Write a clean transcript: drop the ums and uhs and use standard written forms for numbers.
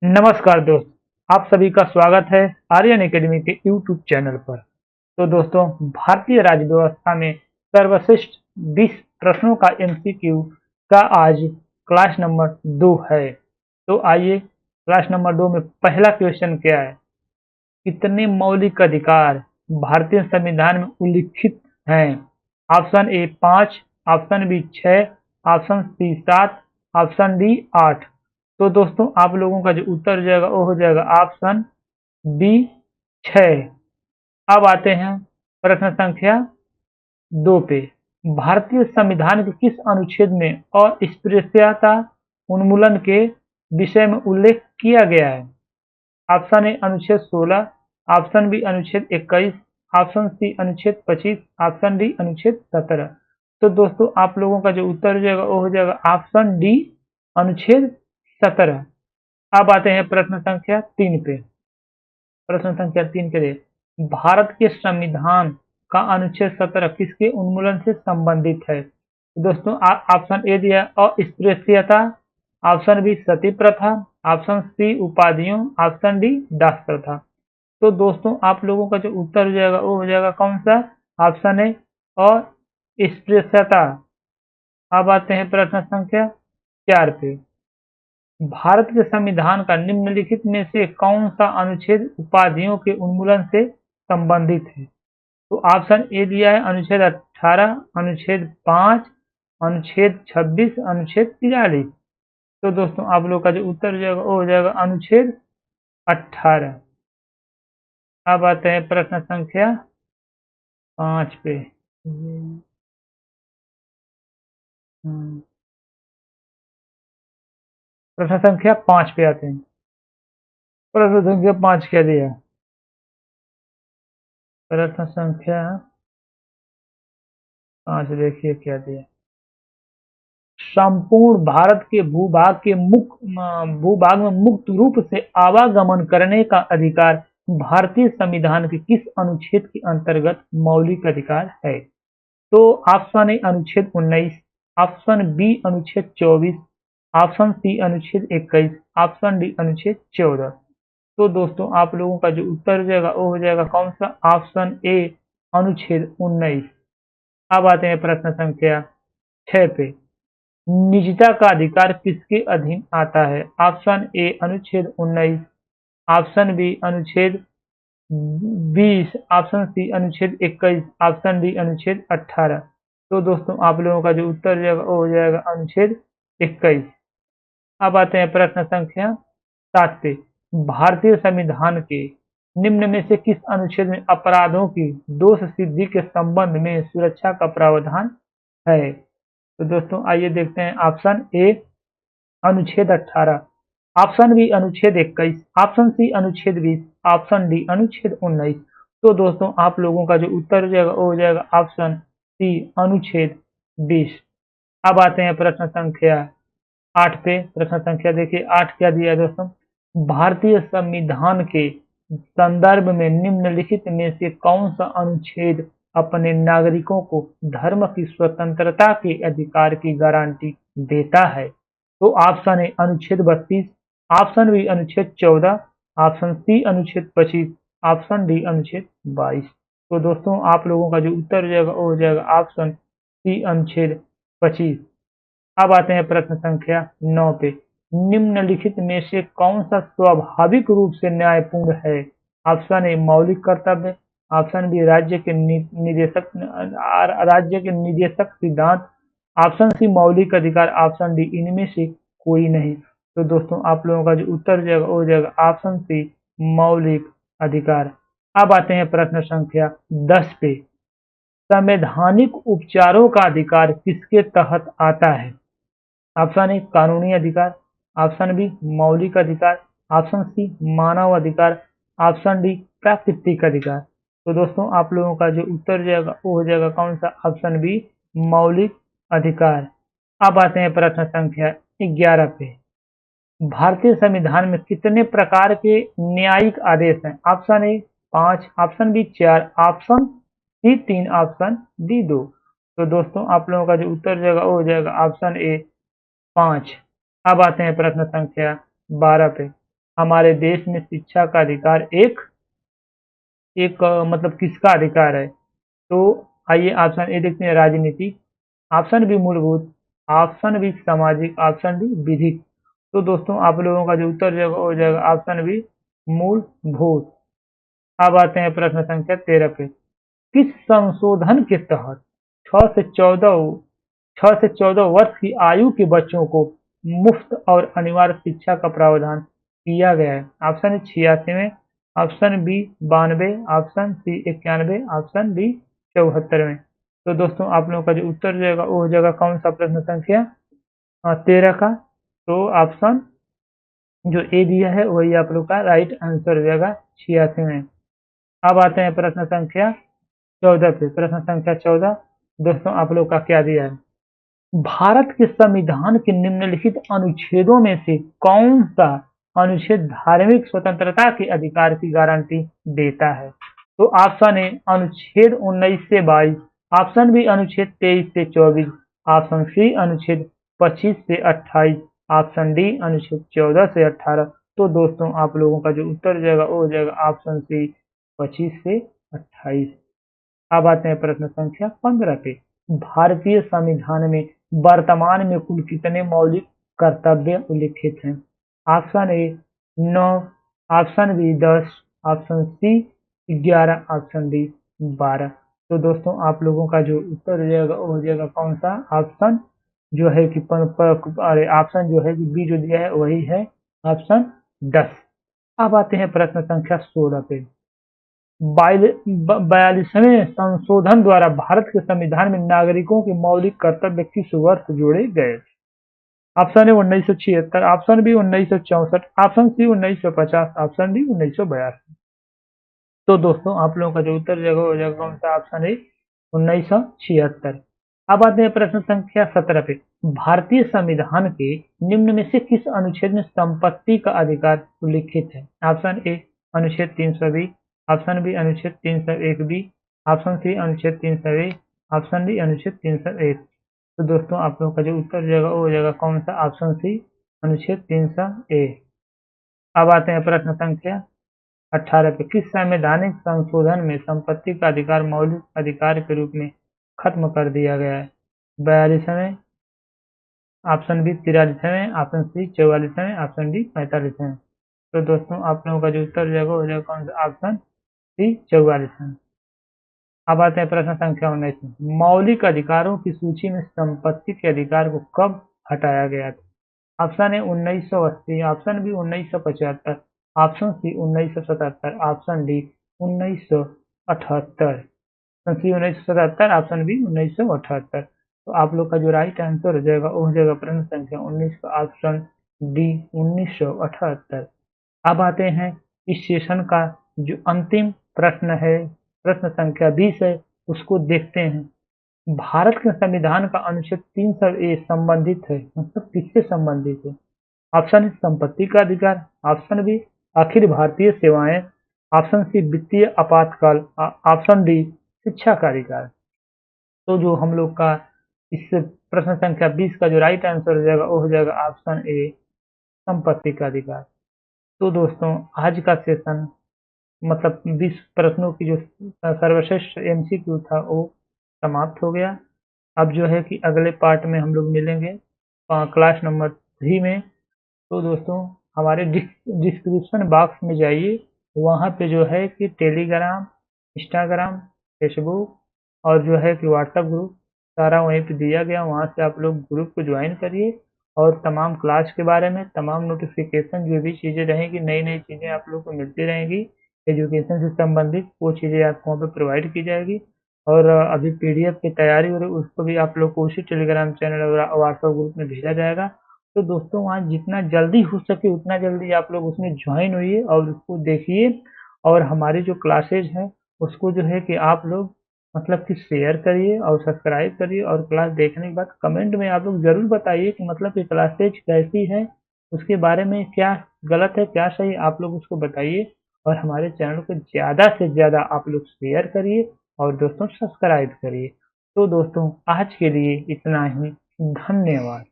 नमस्कार दोस्त, आप सभी का स्वागत है आर्यन एकेडमी के यूट्यूब चैनल पर। तो दोस्तों, भारतीय राज्य व्यवस्था में सर्वश्रेष्ठ 20 प्रश्नों का एमसीक्यू का आज क्लास नंबर 2 है। तो आइए, क्लास नंबर 2 में पहला क्वेश्चन क्या है? कितने मौलिक अधिकार भारतीय संविधान में उल्लिखित हैं? Option A 5, option B 6, option C 7, option D 8। तो दोस्तों, आप लोगों का जो उत्तर हो जाएगा वो हो जाएगा ऑप्शन बी 6। अब आते हैं प्रश्न संख्या 2 पे। भारतीय संविधान के किस अनुच्छेद में अस्पृश्यता उन्मूलन के विषय में उल्लेख किया गया है? ऑप्शन ए अनुच्छेद 16, ऑप्शन बी अनुच्छेद 21, ऑप्शन सी अनुच्छेद 25, ऑप्शन डी अनुच्छेद 17। तो दोस्तों, आप लोगों का जो उत्तर हो जाएगा वो हो जाएगा ऑप्शन डी अनुच्छेद 17। अब आते हैं प्रश्न संख्या 3 पे। प्रश्न संख्या 3 के लिए भारत के संविधान का अनुच्छेद 17 किसके उन्मूलन से संबंधित है? तो दोस्तों, ऑप्शन ए दिया अस्पृश्यता, ऑप्शन बी सती प्रथा, ऑप्शन सी उपाधियों, ऑप्शन डी दास प्रथा। तो दोस्तों, आप लोगों का जो उत्तर हो जाएगा वो हो जाएगा कौन सा? ऑप्शन ए अस्पृश्यता। अब आते हैं प्रश्न संख्या 4 पे। भारत के संविधान का निम्नलिखित में से कौन सा अनुच्छेद उपाधियों के उन्मूलन से संबंधित है? तो ऑप्शन ए दिया है अनुच्छेद 18, अनुच्छेद 5, अनुच्छेद 26, अनुच्छेद 43। तो दोस्तों, आप लोग का जो उत्तर हो जाएगा वो हो जाएगा अनुच्छेद 18। अब आते हैं प्रश्न संख्या 5 पे। प्रश्न संख्या 5 पे आते हैं। प्रश्न संख्या 5 क्या दिया? प्रश्न संख्या 5 देखिए क्या दिया। संपूर्ण भारत के भूभाग में मुक्त रूप से आवागमन करने का अधिकार भारतीय संविधान के किस अनुच्छेद के अंतर्गत मौलिक अधिकार है? तो ऑप्शन ए अनुच्छेद 19, ऑप्शन बी अनुच्छेद 24, ऑप्शन सी अनुच्छेद 21, ऑप्शन डी अनुच्छेद 14। तो दोस्तों, आप लोगों का जो उत्तर हो जाएगा वो हो जाएगा कौन सा? ऑप्शन ए अनुच्छेद 19। अब आते हैं प्रश्न संख्या 6 पे। निजता का अधिकार किसके अधीन आता है? ऑप्शन ए अनुच्छेद 19, ऑप्शन बी अनुच्छेद 20, ऑप्शन सी अनुच्छेद 21, ऑप्शन डी अनुच्छेद 18। तो दोस्तों, आप लोगों का जो उत्तर हो जाएगा वो हो जाएगा अनुच्छेद 21। अब आते हैं प्रश्न संख्या 7 पे। भारतीय संविधान के निम्न में से किस अनुच्छेद में अपराधों की दोष सिद्धि के संबंध में सुरक्षा का प्रावधान है? तो दोस्तों, आइए देखते हैं। ऑप्शन ए अनुच्छेद 18, ऑप्शन बी अनुच्छेद 21, ऑप्शन सी अनुच्छेद 20, ऑप्शन डी अनुच्छेद 19। तो दोस्तों, आप लोगों का जो उत्तर हो जाएगा वो हो जाएगा ऑप्शन सी अनुच्छेद 20। अब आते हैं प्रश्न संख्या 8 पे। प्रश्न संख्या देखिए 8 क्या दिया है दोस्तों? भारतीय संविधान के संदर्भ में निम्नलिखित में से कौन सा अनुच्छेद अपने नागरिकों को धर्म की स्वतंत्रता के अधिकार की गारंटी देता है? तो ऑप्शन ए अनुच्छेद 32, ऑप्शन बी अनुच्छेद 14, ऑप्शन सी अनुच्छेद 25, ऑप्शन डी अनुच्छेद 22। तो दोस्तों, आप लोगों का जो उत्तर हो जाएगा वो हो जाएगा ऑप्शन सी अनुच्छेद 25। अब आते हैं प्रश्न संख्या 9 पे। निम्नलिखित में से कौन सा स्वाभाविक रूप से न्यायपूर्ण है? ऑप्शन ए मौलिक कर्तव्य, ऑप्शन बी राज्य के निदेशक सिद्धांत, ऑप्शन सी मौलिक अधिकार, ऑप्शन डी इनमें से कोई नहीं। तो दोस्तों, आप लोगों का जो उत्तर हो जाएगा वो हो जाएगा ऑप्शन सी मौलिक अधिकार। अब आते हैं प्रश्न संख्या 10 पे। संवैधानिक उपचारों का अधिकार किसके तहत आता है? ऑप्शन ए कानूनी अधिकार, ऑप्शन बी मौलिक अधिकार, ऑप्शन सी मानव अधिकार, ऑप्शन डी प्राकृतिक अधिकार। तो दोस्तों, आप लोगों का जो उत्तर हो जाएगा वो हो जाएगा कौन सा? ऑप्शन बी मौलिक अधिकार। अब आते हैं प्रश्न संख्या 11 पे। भारतीय संविधान में कितने प्रकार के न्यायिक आदेश हैं? Option A 5, option B 4, option C 3, option D 2। तो दोस्तों, आप लोगों का जो उत्तर हो जाएगा वो हो जाएगा ऑप्शन ए 5। अब आते हैं प्रश्न संख्या 12 पे। हमारे देश में शिक्षा का अधिकार एक एक मतलब किसका अधिकार है? तो आइए ऑप्शन ए देखते हैं, राजनीतिक, ऑप्शन बी मूलभूत, ऑप्शन बी सामाजिक, ऑप्शन डी विधिक। तो दोस्तों आप लोगों का जो उत्तर जो होगा वो हो जाएगा ऑप्शन बी मूलभूत। अब आते हैं प्रश्न संख्या 13 पे। किस संशोधन के तहत 6 से 14 6 से 14 वर्ष की आयु के बच्चों को मुफ्त और अनिवार्य शिक्षा का प्रावधान किया गया है? ऑप्शन ए 86 में, option B 92, option C 91, option D 74 में। तो दोस्तों आप लोगों का जो उत्तर जो होगा वो हो जाएगा कौन सा प्रश्न संख्या 13 का। तो ऑप्शन जो ए दिया है वही आप लोग का राइट आंसर हो जाएगा 86 में। अब आते हैं प्रश्न संख्या 14 पे। प्रश्न संख्या 14 दोस्तों आप लोग का क्या दिया है? भारत के संविधान के निम्नलिखित अनुच्छेदों में से कौन सा अनुच्छेद धार्मिक स्वतंत्रता के अधिकार की गारंटी देता है? तो ऑप्शन ए अनुच्छेद 19 से 22, ऑप्शन बी अनुच्छेद 23 से 24, ऑप्शन सी अनुच्छेद 25 से 28, ऑप्शन डी अनुच्छेद 14 से 18। तो दोस्तों आप लोगों का जो उत्तर हो जाएगा वो हो जाएगा ऑप्शन सी 25 से 28। अब आते हैं प्रश्न संख्या 15 पे। भारतीय संविधान में वर्तमान में कुल कितने मौलिक कर्तव्य उल्लिखित हैं? Option A 9, option B 10, option C 11, option D 12। तो दोस्तों आप लोगों का जो उत्तर हो जाएगा वो हो जाएगा कौन सा? ऑप्शन जो है कि अरे ऑप्शन जो है कि बी जो दिया है वही है ऑप्शन 10। अब आते हैं प्रश्न संख्या 16 पे। 42वें संशोधन द्वारा भारत के संविधान में नागरिकों के मौलिक कर्तव्य किस वर्ष जोड़े गए? Option A 1976, option B 1964, option C 1950, option D 1982। तो दोस्तों आप लोगों का जो उत्तर जो हो जाएगा कौन सा? Option A 1976। अब आते हैं प्रश्न संख्या 17 पे। भारतीय संविधान के निम्न में से किस अनुच्छेद में संपत्ति का अधिकार उल्लिखित है? ऑप्शन ए अनुच्छेद 320, ऑप्शन बी अनुच्छेद 301 बी, ऑप्शन सी अनुच्छेद 301, ऑप्शन डी अनुच्छेद 301। तो दोस्तों आप लोगों का जो उत्तर हो जाएगा वो हो जाएगा कौन सा? ऑप्शन सी अनुच्छेद 301। अब आते हैं प्रश्न संख्या 18 पे। किस संवैधानिक संशोधन में संपत्ति का अधिकार मौलिक अधिकार के रूप में खत्म कर दिया गया है? 42वें, ऑप्शन बी 43वें, ऑप्शन सी 44वें, ऑप्शन डी 45वें। तो दोस्तों आप लोगों का जो उत्तर हो जाएगा वो हो जाएगा कौन सा? ऑप्शन सी 44वें। अब आते हैं प्रश्न संख्या 19 में। मौलिक अधिकारों की सूची में संपत्ति के अधिकार को कब हटाया गया था? Option A 1980, option B 1975, option C 1977, option D 1978। Option C 1977, option B 1978। तो आप लोग का जो राइट आंसर हो जाएगा वो हो जाएगा प्रश्न संख्या 19 का ऑप्शन डी 1978। अब आते हैं इस सेशन का जो अंतिम प्रश्न है, प्रश्न संख्या 20 है, उसको देखते हैं। भारत के संविधान का अनुच्छेद 300 ए संबंधित है, मतलब किससे संबंधित है? ऑप्शन ए संपत्ति का अधिकार, ऑप्शन बी अखिल भारतीय सेवाएं, ऑप्शन सी वित्तीय आपातकाल, ऑप्शन डी शिक्षा का अधिकार। तो जो हम लोग का इस प्रश्न संख्या 20 का जो राइट आंसर हो जाएगा वो हो जाएगा ऑप्शन ए संपत्ति का अधिकार। तो दोस्तों आज का सेशन मतलब 20 प्रश्नों की जो सर्वश्रेष्ठ एमसीक्यू था वो समाप्त हो गया। अब जो है कि अगले पार्ट में हम लोग मिलेंगे क्लास नंबर 3 में। तो दोस्तों हमारे डिस्क्रिप्शन बॉक्स में जाइए, वहाँ पे जो है कि टेलीग्राम, इंस्टाग्राम, फेसबुक और जो है कि व्हाट्सएप ग्रुप सारा वहीं पे दिया गया, वहाँ से आप लोग ग्रुप को ज्वाइन करिए और तमाम क्लास के बारे में तमाम नोटिफिकेशन जो भी चीज़ें रहेंगी, नई नई चीज़ें आप लोग को मिलती रहेंगी एजुकेशन से संबंधित, वो चीज़ें आपको वहाँ पे प्रोवाइड की जाएगी। और अभी पीडीएफ की तैयारी हो रही है, उसको भी आप लोग को उसी टेलीग्राम चैनल और व्हाट्सएप ग्रुप में भेजा जाएगा। तो दोस्तों वहाँ जितना जल्दी हो सके उतना जल्दी आप लोग उसमें ज्वाइन होइए और उसको देखिए, और हमारी जो क्लासेज हैं उसको जो है कि आप लोग मतलब कि शेयर करिए और सब्सक्राइब करिए, और क्लास देखने के बाद कमेंट में आप लोग ज़रूर बताइए कि मतलब कि क्लासेज कैसी है, उसके बारे में क्या गलत है क्या सही, आप लोग उसको बताइए। और हमारे चैनल को ज़्यादा से ज़्यादा आप लोग शेयर करिए और दोस्तों सब्सक्राइब करिए। तो दोस्तों आज के लिए इतना ही, धन्यवाद।